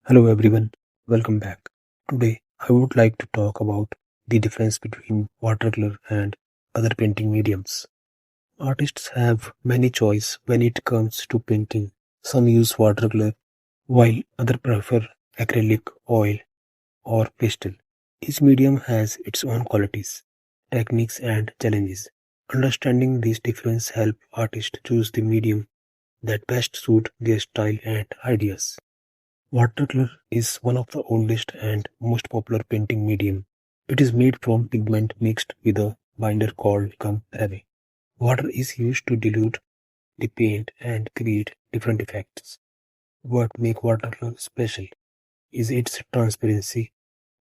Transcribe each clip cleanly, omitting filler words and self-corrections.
Hello everyone, welcome back. Today I would like to talk about the difference between watercolor and other painting mediums. Artists have many choice when it comes to painting. Some use watercolor while others prefer acrylic, oil or pastel. Each medium has its own qualities, techniques and challenges. Understanding these differences help artists choose the medium that best suit their style and ideas. Watercolor is one of the oldest and most popular painting medium. It is made from pigment mixed with a binder called gum arabic. Water is used to dilute the paint and create different effects. What makes watercolor special is its transparency.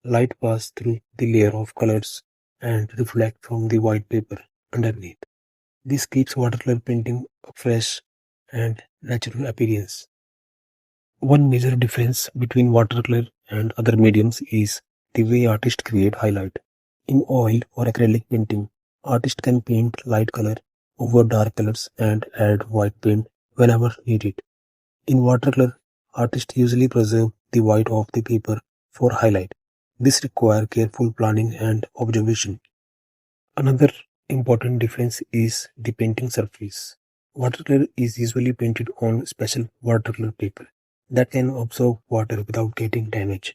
Light passes through the layer of colors and reflect from the white paper underneath. This keeps watercolor painting a fresh and natural appearance. One major difference between watercolor and other mediums is the way artists create highlight. In oil or acrylic painting, artists can paint light color over dark colors and add white paint whenever needed. In watercolor, artists usually preserve the white of the paper for highlight. This requires careful planning and observation. Another important difference is the painting surface. Watercolor is usually painted on special watercolor paper that can absorb water without getting damaged.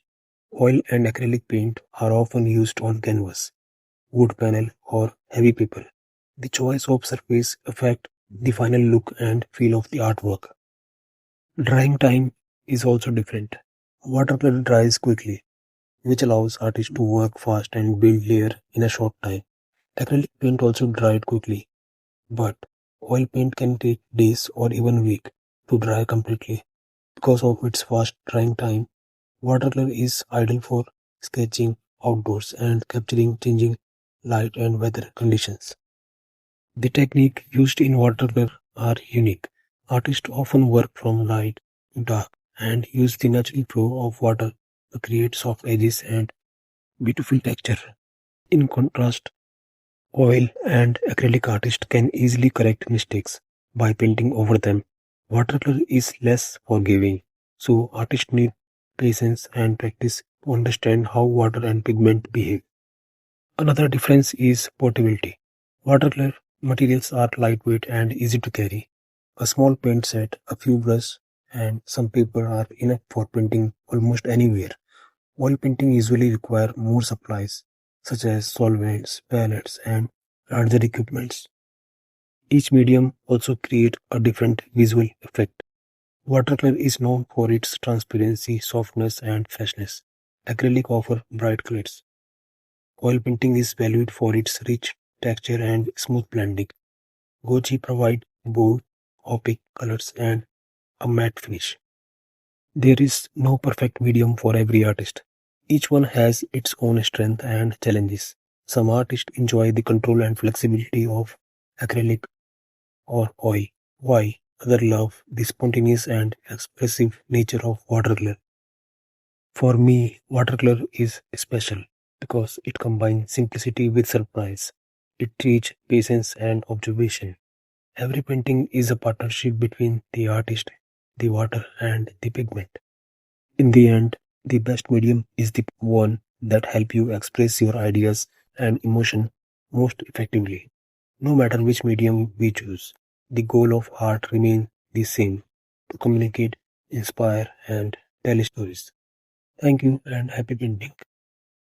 Oil and acrylic paint are often used on canvas, wood panel, or heavy paper. The choice of surface affects the final look and feel of the artwork. Drying time is also different. Watercolor dries quickly, which allows artists to work fast and build layer in a short time. Acrylic paint also dried quickly, but oil paint can take days or even weeks to dry completely. Because of its fast drying time, watercolor is ideal for sketching outdoors and capturing changing light and weather conditions. The technique used in watercolor are unique. Artists often work from light to dark and use the natural flow of water to create soft edges and beautiful texture. In contrast, oil and acrylic artists can easily correct mistakes by painting over them. Watercolor is less forgiving, so artists need patience and practice to understand how water and pigment behave. Another difference is portability. Watercolor materials are lightweight and easy to carry. A small paint set, a few brushes, and some paper are enough for painting almost anywhere. Oil painting usually require more supplies, such as solvents, palettes, and larger equipments. Each medium also creates a different visual effect. Watercolor is known for its transparency, softness, and freshness. Acrylic offers bright colors. Oil painting is valued for its rich texture and smooth blending. Goji provide bold, opaque colors and a matte finish. There is no perfect medium for every artist. Each one has its own strength and challenges. Some artists enjoy the control and flexibility of acrylic or oil, while others love the spontaneous and expressive nature of watercolor. For me, watercolor is special because it combines simplicity with surprise. It teaches patience and observation. Every painting is a partnership between the artist, the water, and the pigment. In the end, the best medium is the one that helps you express your ideas and emotion most effectively. No matter which medium we choose, the goal of art remains the same: to communicate, inspire, and tell stories. Thank you and happy painting.